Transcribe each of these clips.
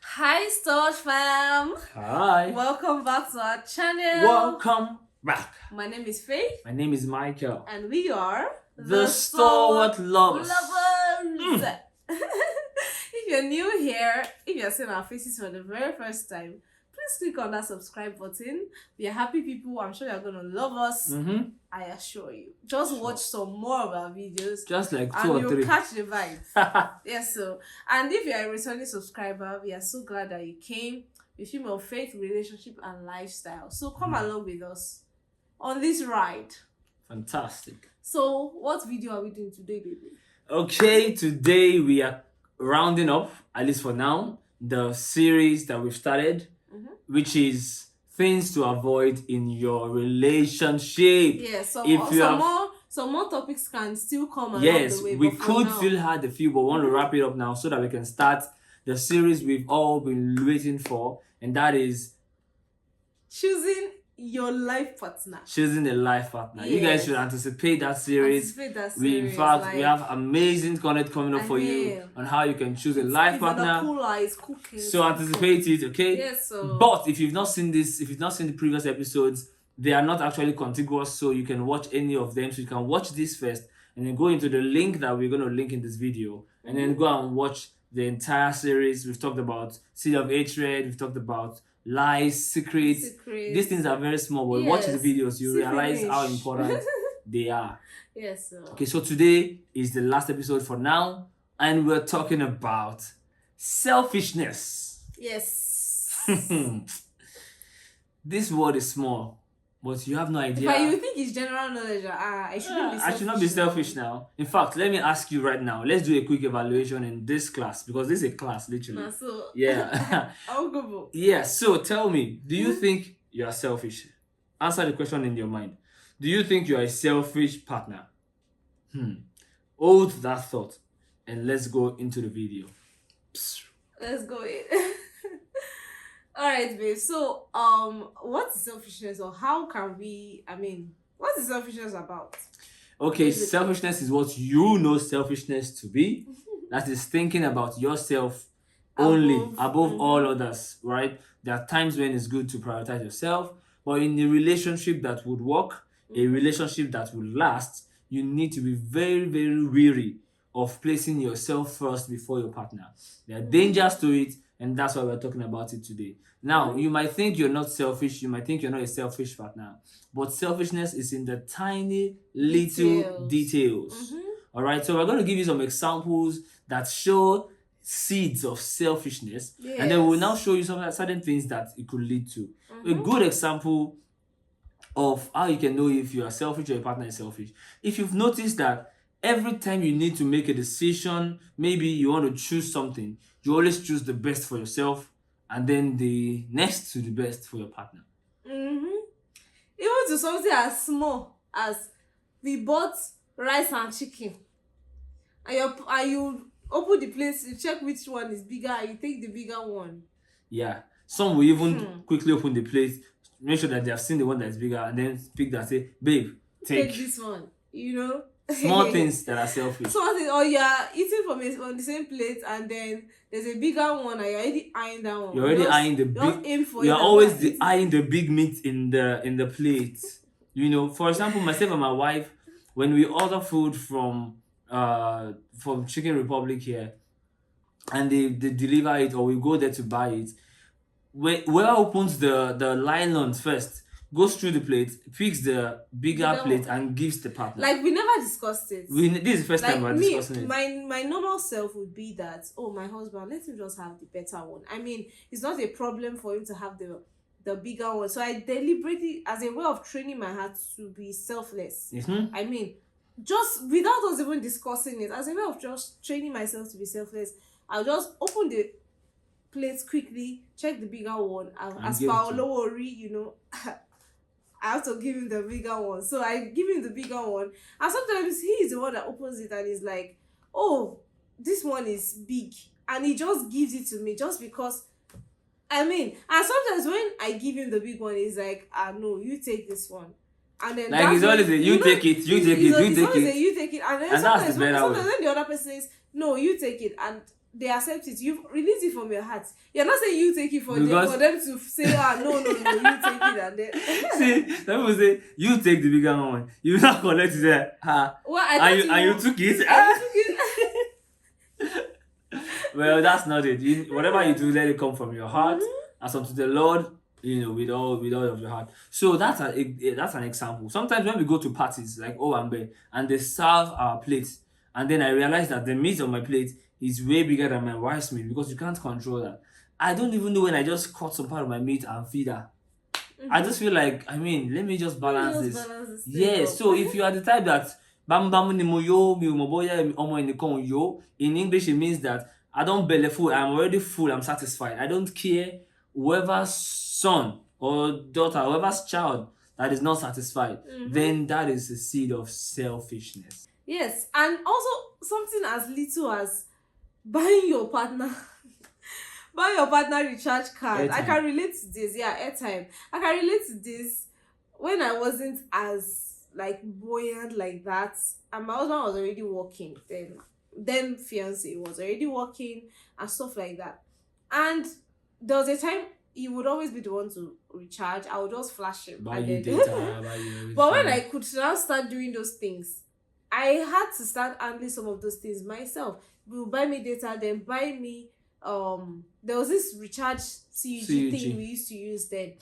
Hi, Stalwart Fam. Hi. Welcome back to our channel. Welcome back. My name is Faith. My name is Michael. And we are The Stalwart Lovers. If you're new here, if you're seeing our faces for the very first time, please click on that subscribe button. We are happy people. I'm sure you're going to love us. I assure you. Just watch some more of our videos. Just like 2 and or you'll 3. catch the vibe. Yes, so. And if you're a returning subscriber, we are so glad that you came. We film of faith, relationship, and lifestyle. So come along with us on this ride. Fantastic. So what video are we doing today, baby? Okay, today we are rounding up, at least for now, the series that we've started, which is things to avoid in your relationship. Yeah, so if you some more topics can still come along yes, the way. we could still have a few, but we want to wrap it up now so that we can start the series we've all been waiting for, and that is choosing your life partner. Choosing a life partner. Yes. You guys should anticipate that series. We in fact we have amazing content coming up for you on how you can choose a life partner. The cooler is cooking. So anticipate it, okay? Yes. So. But if you've not seen the previous episodes, they are not actually contiguous, so you can watch any of them. So you can watch this first and then go into the link that we're going to link in this video, and then go and watch the entire series. We've talked about seed of hatred. We've talked about lies, secrets. These things are very small, but watch the videos, you realize how important they are. Yes. So. Okay, so today is the last episode for now, and we're talking about selfishness. Yes. This word is small, but you have no idea. But you think it's general knowledge. I shouldn't be selfish. I should not be selfish now. In fact, let me ask you right now. Let's do a quick evaluation in this class, because this is a class, literally. So, yeah. I'll go. Yeah, so tell me, do you think you are selfish? Answer the question in your mind. Do you think you are a selfish partner? Hold that thought, and let's go into the video. Let's go in. Alright, babe. So, what is selfishness, or how can we, what is selfishness about? Okay, selfishness is what you know selfishness to be. That is thinking about yourself only, above all others, right? There are times when it's good to prioritize yourself, but in a relationship that would work, a relationship that will last, you need to be very, very wary of placing yourself first before your partner. There are dangers to it, and that's why we're talking about it today. Now, you might think you're not selfish, you might think you're not a selfish partner, but selfishness is in the tiny little details. All right, so we're going to give you some examples that show seeds of selfishness, and then we'll now show you some certain things that it could lead to. A good example of how you can know if you are selfish or your partner is selfish. If you've noticed that every time you need to make a decision, maybe you want to choose something, you always choose the best for yourself and then the next to the best for your partner. Even to something as small as we bought rice and chicken, and you open the plate, you check which one is bigger, and you take the bigger one. Yeah. Some will even quickly open the plate, make sure that they have seen the one that is bigger, and then pick that, say, babe, take this one. You know? Small things that are selfish. Small things, or you're eating on the same plate, and then there's a bigger one, and you're already eyeing that one. You're already eyeing the big. You're always eyeing the big meat in the plate. You know, for example, myself and my wife, when we order food from Chicken Republic here, and they deliver it, or we go there to buy it, whoever opens the nylon first goes through the plate, picks the bigger plate, and gives the partner. Like, we never discussed it. This is the first time we're discussing it. My normal self would be that, my husband, let him just have the better one. It's not a problem for him to have the bigger one. So I deliberately, as a way of training my heart to be selfless, just without us even discussing it, as a way of just training myself to be selfless, I'll just open the plate quickly, check the bigger one, as Paolo worry, I have to give him the bigger one. So I give him the bigger one. And sometimes he is the one that opens it and is like, oh, this one is big. And he just gives it to me just because, and sometimes when I give him the big one, he's like, no, you take this one. And then like it's always a you take it, you take it, you take it. You take it. And then sometimes when the other person says, no, you take it. And they accept it. You've released it from your heart. You're not saying you take it Because for them to say, ah, no, no, no, you take it and then. see, some people say you take the bigger one. You not collect it there. Well, I And thought you took it. I Ah. took it. Well, that's not it. Whatever you do, let it come from your heart, Mhm. as unto the Lord. With all of your heart. So that's an example. Sometimes when we go to parties like Owambe and they serve our plate, and then I realize that the meat on my plate is way bigger than my wife's meat because you can't control that. I don't even know when I just cut some part of my meat and feed her. I just feel like, let me just balance Just this. balance this thing Yes. up. So if you are the type that bam bam ni mo yo mi mo boya omo enikan yo, in English it means that I don't belly full. I'm already full. I'm satisfied. I don't care whoever's son or daughter, whoever's child that is not satisfied. Then that is a seed of selfishness. Yes, and also something as little as buying your partner recharge card. I Airtime. can relate to this. Yeah, airtime. I can relate to this when I wasn't as like buoyant like that, and my husband was already working. Then fiance was already working and stuff like that. And there was a time he would always be the one to recharge. I would just flash him. Buy and you then- data, buy you everything. But when I could now start doing those things, I had to start handling some of those things myself. He will buy me data, then buy me there was this recharge CUG thing we used to use then,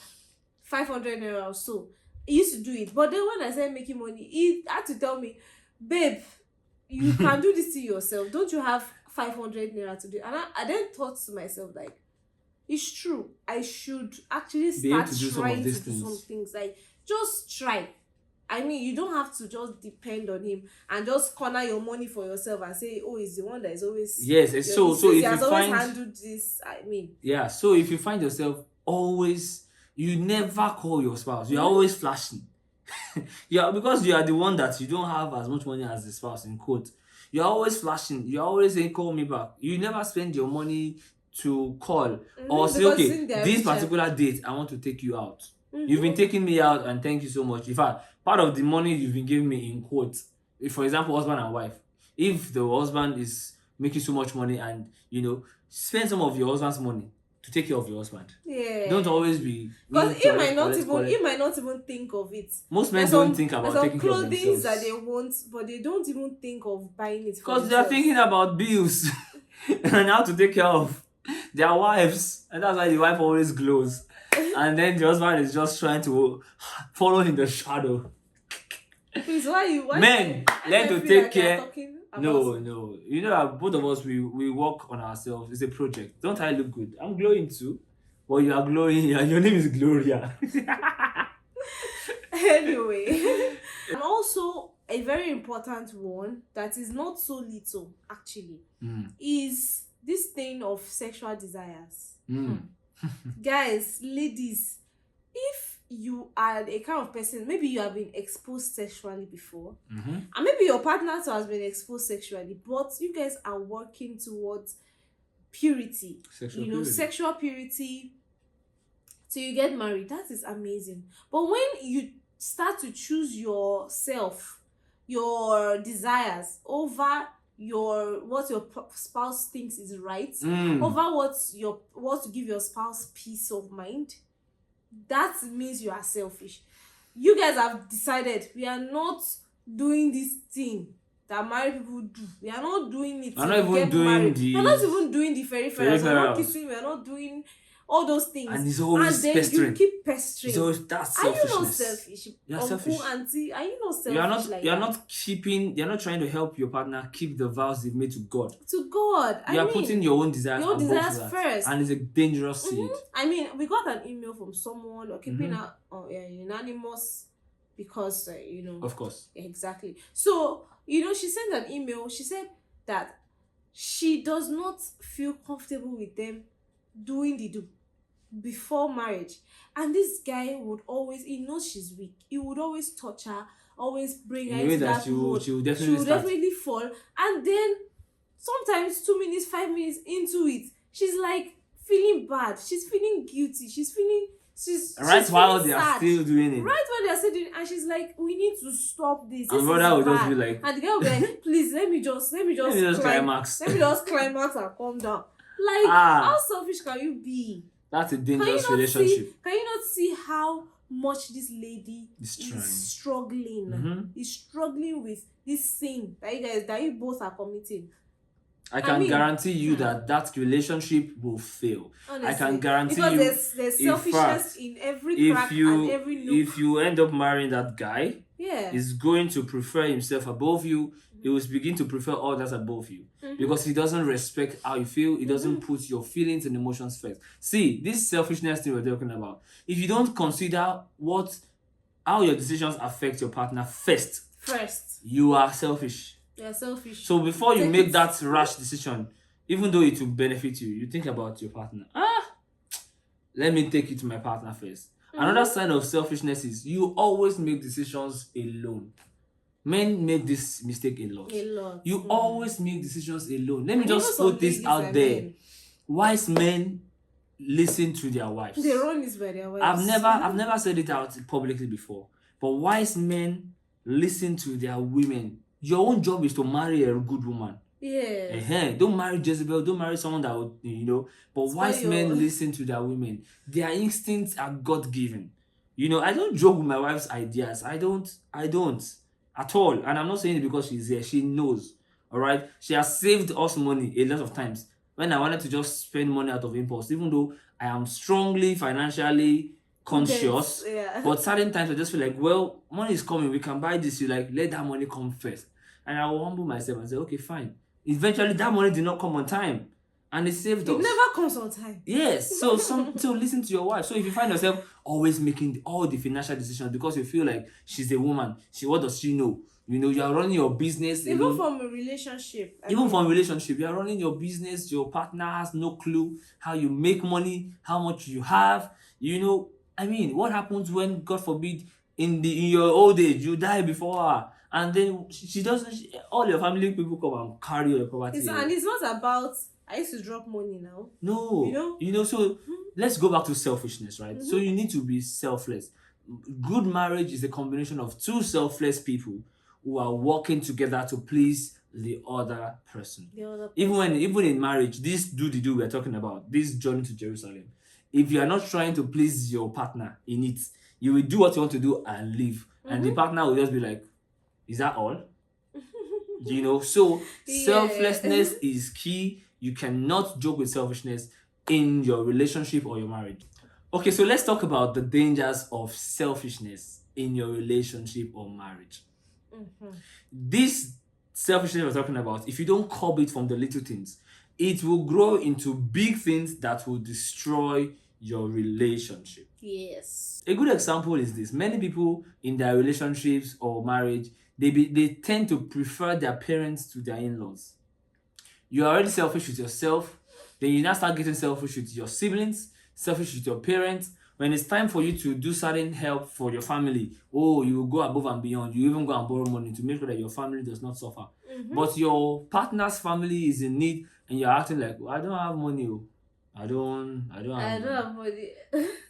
500 naira or so. He used to do it, but then when I started making money, he had to tell me, babe, you can do this to yourself. Don't you have 500 naira to do? And I then thought to myself, like, it's true. I should actually Be able start to do some of trying to these do things. some things. Like, just try. I mean, you don't have to just depend on him and just corner your money for yourself and say, oh, he's the one that is always. Yes, so if he you has always find handled this. I mean, yeah, so if you find yourself always, you never call your spouse. You're always flashing. Yeah, because you are the one that you don't have as much money as the spouse, in quote. You're always flashing. You're always saying, call me back. You never spend your money to call or say, because okay, in their this recharge- particular date, I want to take you out. You've been taking me out, and thank you so much. In fact, part of the money you've been giving me, in quotes, if, for example, husband and wife, if the husband is making so much money and spend some of your husband's money to take care of your husband. Yeah. Don't always be Because me he might not collect. even think of it. Most men There's don't some- think about there's taking some care of clothing themselves that they want, but they don't even think of buying it for because they are themselves. thinking about bills and how to take care of their wives, and that's why the wife always glows, and then the husband is just trying to follow in the shadow. Please, why Men, I learn to feel take like you're care. talking about- No. You know that both of us we work on ourselves. It's a project. Don't I look good? I'm glowing too. Well, you are glowing, and your name is Gloria. Anyway, and also a very important one that is not so little actually is this thing of sexual desires. Guys, ladies, if you are a kind of person, maybe you have been exposed sexually before, and maybe your partner also has been exposed sexually, but you guys are working towards purity, sexual purity till you get married. That is amazing. But when you start to choose yourself, your desires over what your spouse thinks is right, over what to give your spouse peace of mind, that means you are selfish. You guys have decided we are not doing this thing that married people do. We are not doing it. We're not even doing the We're not even doing the fairy fairies. We're not fairyferals. kissing. We're not doing all those things. And it's always then pestering. you keep pestering. It's always that's Are you not selfishness. selfish? You're Uncle, selfish. auntie, are you not selfish? You're not trying to help your partner keep the vows they've made to God. To God. You are putting your own desires above that. first. And it's a dangerous seed. I mean, we got an email from someone keeping her unanimous because Of course. exactly. So she sent an email. She said that she does not feel comfortable with them doing the do before marriage, and this guy would always, he knows she's weak, he would always touch her, always bring her into that mood. she will She definitely would start. definitely fall, and then sometimes 2 minutes, 5 minutes into it, she's like feeling bad, she's feeling guilty, she's feeling Right she's while feeling they are sad. still doing it. Right when they are still doing it, and she's like, we need to stop this. And This brother is will just be bad. like, And the girl will be like, please let me just let me just climax. Let me just climax and calm down. Like, how selfish can you be? That's a dangerous relationship. Can you not see how much this lady is struggling? Mm-hmm. Is struggling with this sin that you both are committing. I can guarantee you that relationship will fail. Honestly, I can guarantee because there's selfishness in every crack and every nook. If you end up marrying that guy, he's going to prefer himself above you. He will begin to prefer others above you because he doesn't respect how you feel. He doesn't put your feelings and emotions first. See, this selfishness thing we're talking about. If you don't consider how your decisions affect your partner first, you are selfish. You're selfish. So before you make that rash decision, even though it will benefit you, you think about your partner. Let me take it to my partner first. Another sign of selfishness is you always make decisions alone. Men make this mistake a lot. You always make decisions alone. Let me just put this out there. Wise men listen to their wives. They run this by their wives. I've never said it out publicly before. But wise men listen to their women. Your own job is to marry a good woman. Yeah. Don't marry Jezebel. Don't marry someone that would, But wise men listen to their women. Their instincts are God-given. I don't joke with my wife's ideas. I don't at all. And I'm not saying it because she's here. She knows. All right. She has saved us money a lot of times when I wanted to just spend money out of impulse, even though I am strongly financially conscious. But certain times I just feel like, well, money is coming. We can buy this. You let that money come first. And I will humble myself and say, okay, fine. Eventually, that money did not come on time. And it saved us. It never comes on time. Yes. So listen to your wife. So if you find yourself always making all the financial decisions because you feel like she's a woman, what does she know? You are running your business. Even from a relationship. You are running your business. Your partner has no clue how you make money, how much you have. What happens when, God forbid, in your old age, you die before her? And then she doesn't. All your family people come and carry your property. And it's not about I used to drop money now. No, So let's go back to selfishness, right? So you need to be selfless. Good marriage is a combination of two selfless people who are working together to please the other person. Even in marriage, this do we're talking about, this journey to Jerusalem. If you are not trying to please your partner in it, you will do what you want to do and leave, and the partner will just be like, is that all? So selflessness is key. You cannot joke with selfishness in your relationship or your marriage. Okay, so let's talk about the dangers of selfishness in your relationship or marriage. This selfishness we're talking about, if you don't curb it from the little things, it will grow into big things that will destroy your relationship. Yes. A good example is this. Many people in their relationships or marriage, they tend to prefer their parents to their in-laws. You're already selfish with yourself. Then you now start getting selfish with your siblings, selfish with your parents. When it's time for you to do certain help for your family, you will go above and beyond. You even go and borrow money to make sure that your family does not suffer. But your partner's family is in need and you're acting like, I don't have money. I don't have money.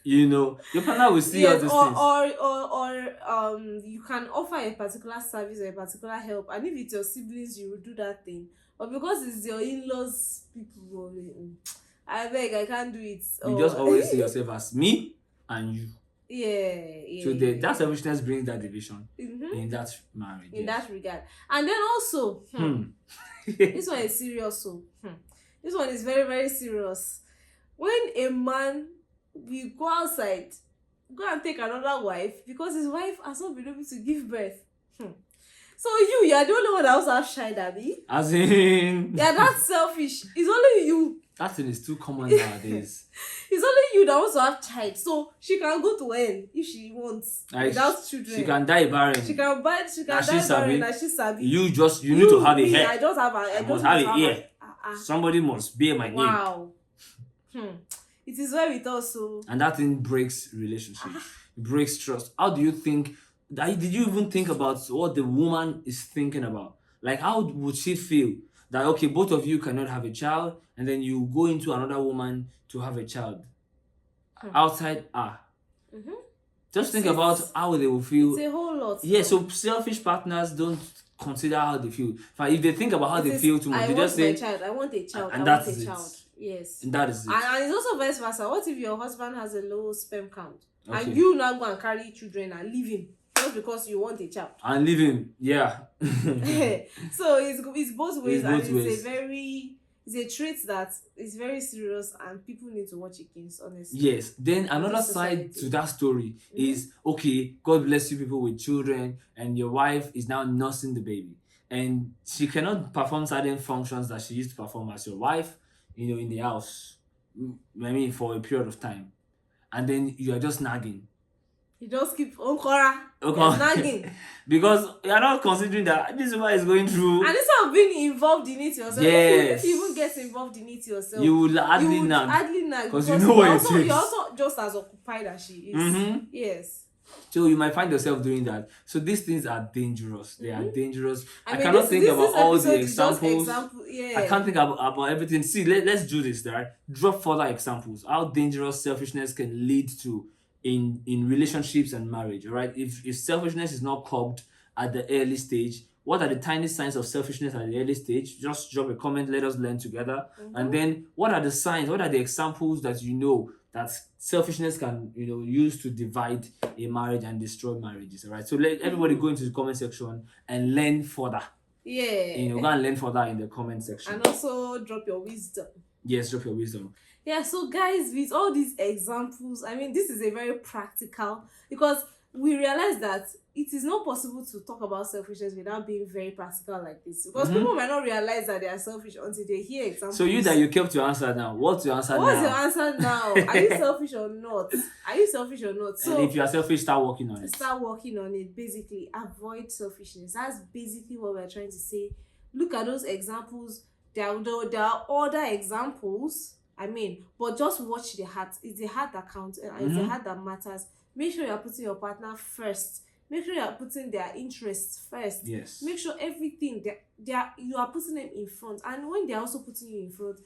Your partner will see all these things. Or you can offer a particular service or a particular help, and if it's your siblings, you will do that thing. But because it's your in-laws people, I beg, I can't do it. You just always see yourself as me and you. Yeah. So that selfishness brings that division in that marriage. In that regard. And then also, this one is serious. This one is very, very serious. When a man will go outside, go and take another wife because his wife has not been able to give birth. So you are the only one that also have child, Abby. As in... Yeah, that's selfish. It's only you. That thing is too common nowadays. It's only you that wants to have child. So she can go to hell if she wants without children. She can die barren. She can die barren and she's sabi. You need to have a hair. I just have a... I must have a ear. Somebody must bear my name. Wow. It is well with us. And that thing breaks relationships. It breaks trust. How do you think... Did you even think about what the woman is thinking about? Like, how would she feel that, okay, both of you cannot have a child, and then you go into another woman to have a child? Outside, Just think about how they will feel. It's a whole lot. Yeah, so selfish partners don't consider how they feel. If they think about how they feel too much, they just say, I want a child. and I that want is a it. child. Yes. And that is it. And it's also vice versa. What if your husband has a low sperm count Okay. and you now go and carry children and leave him just because you want a child? And leave him, yeah. So it's both ways, It's both and ways. it's a trait that is very serious and people need to watch against, honestly. Yes. Then another This side society. to that story is, okay, God bless you people with children, and your wife is now nursing the baby, and she cannot perform certain functions that she used to perform as your wife, in the house. I mean, for a period of time, and then you are just nagging. You just keep Onkora. Okay. You're nagging. Because you are not considering that this woman is going through. And instead of being involved in it yourself, Yes. if you even get involved in it yourself, You will hardly nag. hardly nag Because you know what it takes. you're also just as occupied as she is. Mm-hmm. Yes. So you might find yourself doing that. So these things are dangerous. They are dangerous. I mean, cannot think about all the episode is just examples. yeah. I can't think about everything. See, let's do this, right? Drop further examples. How dangerous selfishness can lead to in relationships and marriage, all right? If selfishness is not curbed at the early stage, what are the tiny signs of selfishness at the early stage? Just drop a comment, let us learn together. And then what are the signs, what are the examples that you know that selfishness can use to divide a marriage and destroy marriages, all right? So let everybody go into the comment section and learn further. Yeah. Go and learn further in the comment section. And also drop your wisdom. Yes, drop your wisdom. Yeah, so guys, with all these examples, I mean, this is a very practical, because we realize that it is not possible to talk about selfishness without being very practical like this. Because people might not realize that they are selfish until they hear examples. So you kept your answer now. What's your answer now? What's your answer now? Are you selfish or not? Are you selfish or not? So and if you are selfish, start working on it. Start working on it. Basically, avoid selfishness. That's basically what we're trying to say. Look at those examples. There are other examples. I mean, but just watch the heart. It's the heart that counts. It's the heart that matters. Make sure you're putting your partner first. Make sure you're putting their interests first. Yes. Make sure everything you are putting them in front. And when they're also putting you in front,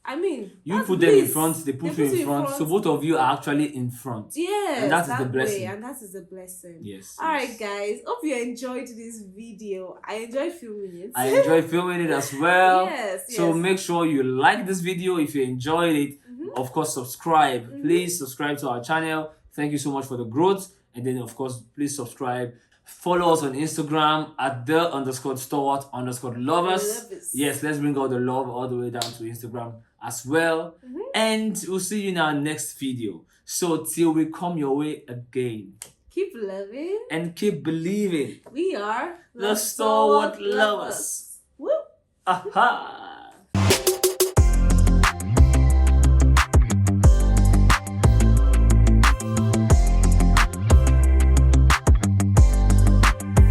I mean, you put them in front, they put you in front. So both of you are actually in front. Yes, and that is the blessing. And that is the blessing. Yes. Alright, guys. Hope you enjoyed this video. I enjoyed filming it. I enjoyed filming it as well. Yes. So make sure you like this video if you enjoyed it. Of course, subscribe. Please subscribe to our channel. Thank you so much for the growth. And then, of course, please subscribe. Follow us on Instagram at @the_Stalwart_lovers. Yes, let's bring all the love all the way down to Instagram as well. And we'll see you in our next video. So till we come your way again. Keep loving. And keep believing. We are The Stalwart Lovers. Woo! Aha!